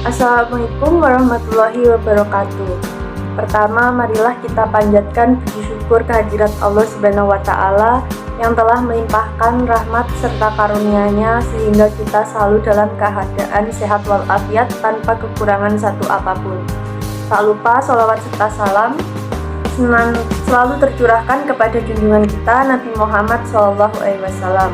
Assalamualaikum warahmatullahi wabarakatuh. Pertama, marilah kita panjatkan puji syukur kehadirat Allah Subhanahu wa Ta'ala yang telah melimpahkan rahmat serta karunia-Nya sehingga kita selalu dalam keadaan sehat walafiat tanpa kekurangan satu apapun. Tak lupa sholawat serta salam selalu tercurahkan kepada junjungan kita Nabi Muhammad SAW.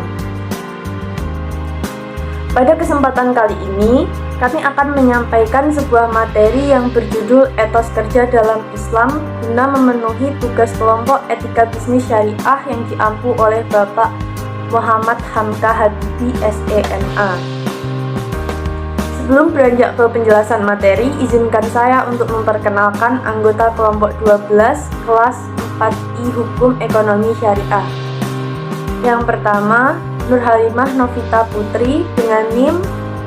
Pada kesempatan kali ini, kami akan menyampaikan sebuah materi yang berjudul Etos Kerja dalam Islam guna memenuhi tugas kelompok etika bisnis syariah yang diampu oleh Bapak Muhammad Hamka Habibi SEMA. Sebelum beranjak ke penjelasan materi, izinkan saya untuk memperkenalkan anggota kelompok 12 kelas 4I Hukum Ekonomi Syariah. Yang pertama, Nur Halimah Novita Putri dengan NIM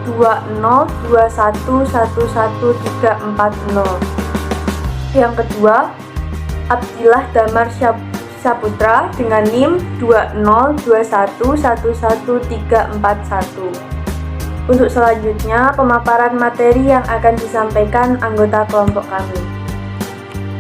202111340. Yang kedua, Abdillah Damar Saputra dengan NIM 202111341. Untuk selanjutnya, pemaparan materi yang akan disampaikan anggota kelompok kami.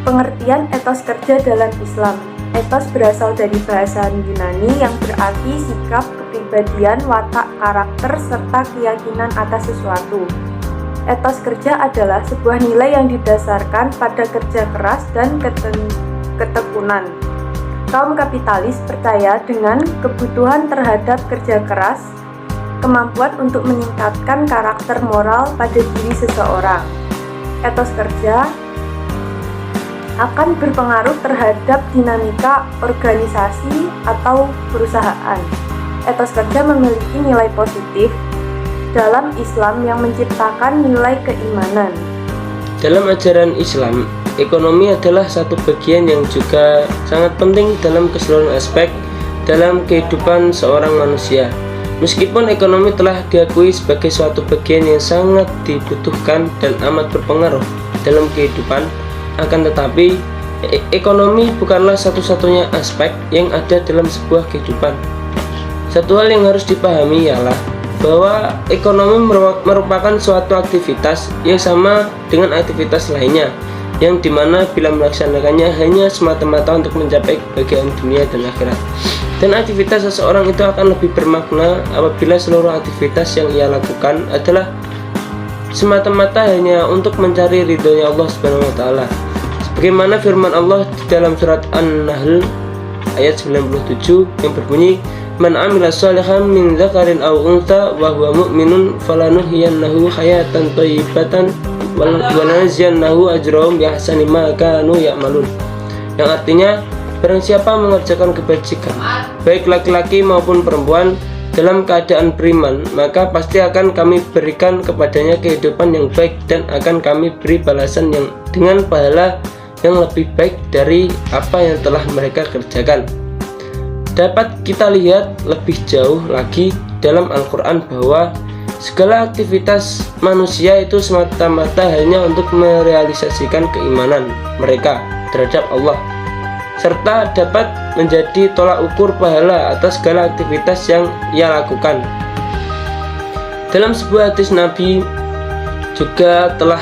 Pengertian etos kerja dalam Islam. Etos berasal dari bahasa Yunani yang berarti sikap, kepribadian, watak, karakter, serta keyakinan atas sesuatu. Etos kerja adalah sebuah nilai yang didasarkan pada kerja keras dan ketekunan. Kaum kapitalis percaya dengan kebutuhan terhadap kerja keras, kemampuan untuk meningkatkan karakter moral pada diri seseorang. Etos kerja akan berpengaruh terhadap dinamika organisasi atau perusahaan. Etos kerja memiliki nilai positif dalam Islam yang menciptakan nilai keimanan. Dalam ajaran Islam, ekonomi adalah satu bagian yang juga sangat penting dalam keseluruhan aspek dalam kehidupan seorang manusia. Meskipun ekonomi telah diakui sebagai suatu bagian yang sangat dibutuhkan dan amat berpengaruh dalam kehidupan, akan tetapi ekonomi bukanlah satu-satunya aspek yang ada dalam sebuah kehidupan. Satu hal yang harus dipahami ialah bahwa ekonomi merupakan suatu aktivitas yang sama dengan aktivitas lainnya, yang dimana bila melaksanakannya hanya semata-mata untuk mencapai kebahagiaan dunia dan akhirat. Dan aktivitas seseorang itu akan lebih bermakna apabila seluruh aktivitas yang ia lakukan adalah semata-mata hanya untuk mencari ridhonya Allah Subhanahu wa Ta'ala. Sebagaimana firman Allah di dalam surat An-Nahl ayat 97 yang berbunyi, "Man 'amila shalihan min dzakarin aw untha wa huwa mu'minun falanuhyiyannahu hayatan thayyibatan wa lanajziyannahu ajrahum bi ahsani ma kanu ya'malun." Yang artinya, barang siapa mengerjakan kebajikan, baik laki-laki maupun perempuan, dalam keadaan beriman, maka pasti akan kami berikan kepadanya kehidupan yang baik dan akan kami beri balasan yang dengan pahala yang lebih baik dari apa yang telah mereka kerjakan. Dapat kita lihat lebih jauh lagi dalam Al-Quran bahwa segala aktivitas manusia itu semata-mata hanya untuk merealisasikan keimanan mereka terhadap Allah, serta dapat menjadi tolak ukur pahala atas segala aktivitas yang ia lakukan. Dalam sebuah hadis Nabi juga telah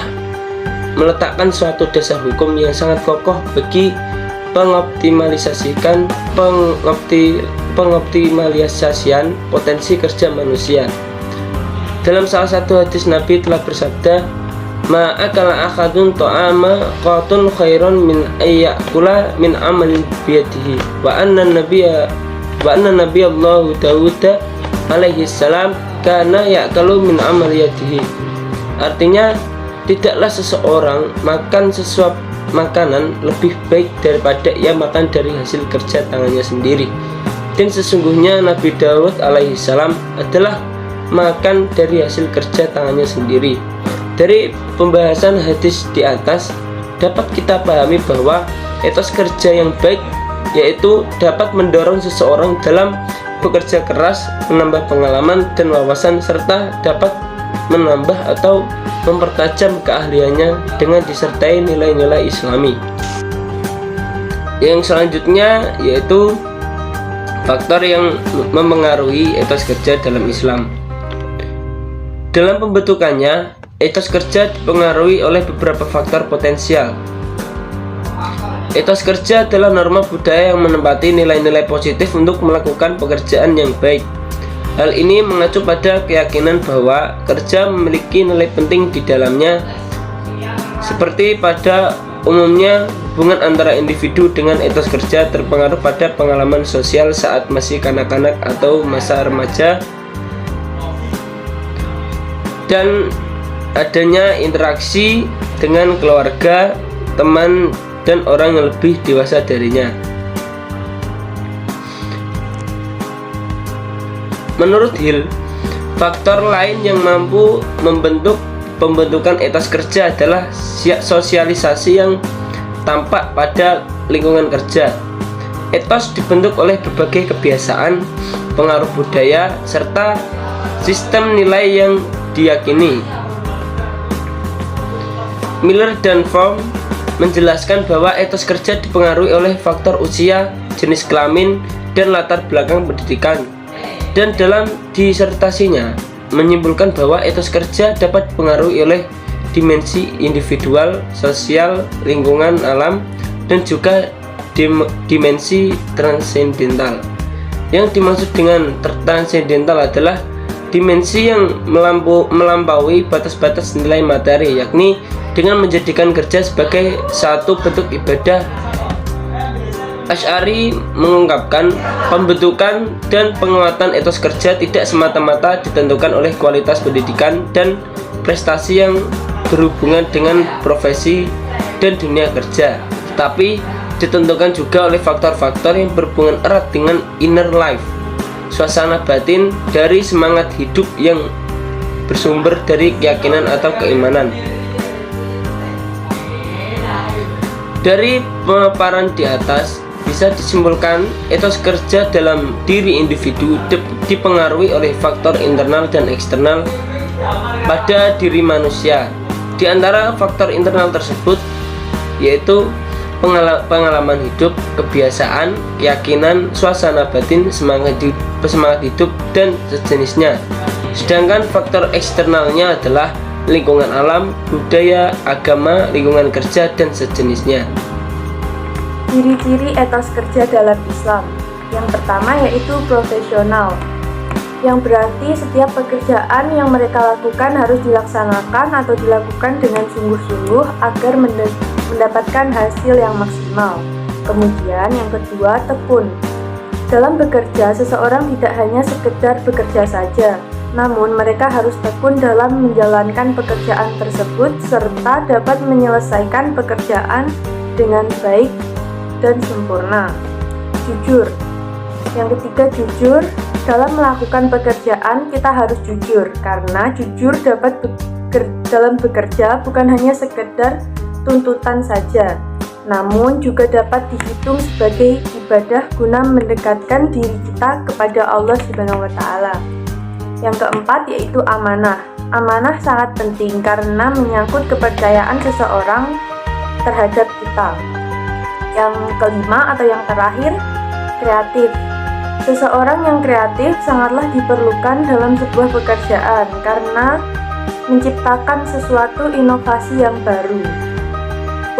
meletakkan suatu dasar hukum yang sangat kokoh bagi pengoptimalisasian potensi kerja manusia. Dalam salah satu hadis Nabi telah bersabda, "Ma'akala akhadun ta'ama qatun khairan min ayyakula min amalin biyadihi wa anna nabiyallahu Dawud alaihi salam kana ya'kalu min amal yadihi." Artinya, tidaklah seseorang makan sesuap makanan lebih baik daripada ia makan dari hasil kerja tangannya sendiri. Dan sesungguhnya Nabi Dawud alaihi salam adalah makan dari hasil kerja tangannya sendiri. Dari pembahasan hadis di atas dapat kita pahami bahwa etos kerja yang baik yaitu dapat mendorong seseorang dalam bekerja keras, menambah pengalaman dan wawasan, serta dapat menambah atau mempertajam keahliannya dengan disertai nilai-nilai Islami. Yang selanjutnya yaitu faktor yang mempengaruhi etos kerja dalam Islam. Dalam pembentukannya, Etos kerja dipengaruhi oleh beberapa faktor potensial. Etos kerja adalah norma budaya yang menempati nilai-nilai positif untuk melakukan pekerjaan yang baik. Hal ini mengacu pada keyakinan bahwa kerja memiliki nilai penting di dalamnya. Seperti pada umumnya, hubungan antara individu dengan etos kerja terpengaruh pada pengalaman sosial saat masih kanak-kanak atau masa remaja, dan adanya interaksi dengan keluarga, teman, dan orang yang lebih dewasa darinya. Menurut Hill, faktor lain yang mampu membentuk pembentukan etos kerja adalah sosialisasi yang tampak pada lingkungan kerja. Etos dibentuk oleh berbagai kebiasaan, pengaruh budaya, serta sistem nilai yang diyakini. Miller dan Fromm menjelaskan bahwa etos kerja dipengaruhi oleh faktor usia, jenis kelamin, dan latar belakang pendidikan. Dan dalam disertasinya menyimpulkan bahwa etos kerja dapat dipengaruhi oleh dimensi individual, sosial, lingkungan, alam, dan juga dimensi transendental. Yang dimaksud dengan transendental adalah dimensi yang melampaui batas-batas nilai materi, yakni dengan menjadikan kerja sebagai satu bentuk ibadah. Asy'ari mengungkapkan pembentukan dan penguatan etos kerja tidak semata-mata ditentukan oleh kualitas pendidikan dan prestasi yang berhubungan dengan profesi dan dunia kerja, tetapi ditentukan juga oleh faktor-faktor yang berhubungan erat dengan inner life, suasana batin dari semangat hidup yang bersumber dari keyakinan atau keimanan. Dari pemaparan di atas bisa disimpulkan etos kerja dalam diri individu dipengaruhi oleh faktor internal dan eksternal pada diri manusia. Di antara faktor internal tersebut yaitu pengalaman hidup, kebiasaan, keyakinan, suasana batin, semangat hidup, dan sejenisnya. Sedangkan faktor eksternalnya adalah lingkungan alam, budaya, agama, lingkungan kerja, dan sejenisnya. Ciri-ciri etos kerja dalam Islam. Yang pertama yaitu profesional, yang berarti setiap pekerjaan yang mereka lakukan harus dilaksanakan atau dilakukan dengan sungguh-sungguh agar mendapatkan hasil yang maksimal. Kemudian yang kedua, tekun. Dalam bekerja, seseorang tidak hanya sekedar bekerja saja, namun mereka harus tekun dalam menjalankan pekerjaan tersebut serta dapat menyelesaikan pekerjaan dengan baik dan sempurna. Jujur. Yang ketiga, jujur. Dalam melakukan pekerjaan kita harus jujur, karena jujur dalam bekerja bukan hanya sekedar tuntutan saja, namun juga dapat dihitung sebagai ibadah guna mendekatkan diri kita kepada Allah Subhanahu wa Ta'ala. Yang keempat yaitu amanah. Amanah sangat penting karena menyangkut kepercayaan seseorang terhadap kita. Yang kelima atau yang terakhir, kreatif. Seseorang yang kreatif sangatlah diperlukan dalam sebuah pekerjaan karena menciptakan sesuatu inovasi yang baru.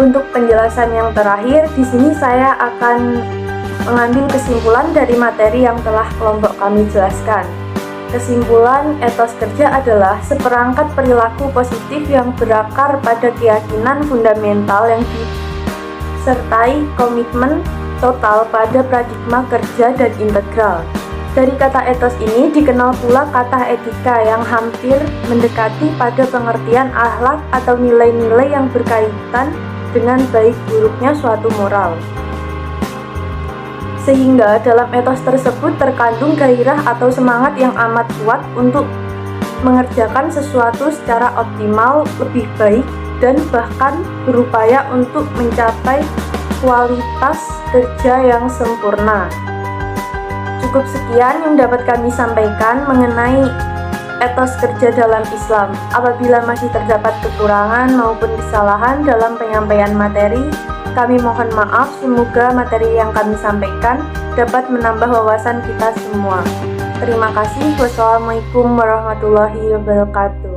Untuk penjelasan yang terakhir, di sini saya akan mengambil kesimpulan dari materi yang telah kelompok kami jelaskan. Kesimpulan etos kerja adalah seperangkat perilaku positif yang berakar pada keyakinan fundamental yang disertai komitmen total pada paradigma kerja dan integral. Dari kata etos ini dikenal pula kata etika yang hampir mendekati pada pengertian akhlak atau nilai-nilai yang berkaitan dengan baik buruknya suatu moral. Sehingga dalam etos tersebut terkandung gairah atau semangat yang amat kuat untuk mengerjakan sesuatu secara optimal, lebih baik, dan bahkan berupaya untuk mencapai kualitas kerja yang sempurna. Cukup sekian yang dapat kami sampaikan mengenai etos kerja dalam Islam. Apabila masih terdapat kekurangan maupun kesalahan dalam penyampaian materi, kami mohon maaf. Semoga materi yang kami sampaikan dapat menambah wawasan kita semua. Terima kasih. Wassalamualaikum warahmatullahi wabarakatuh.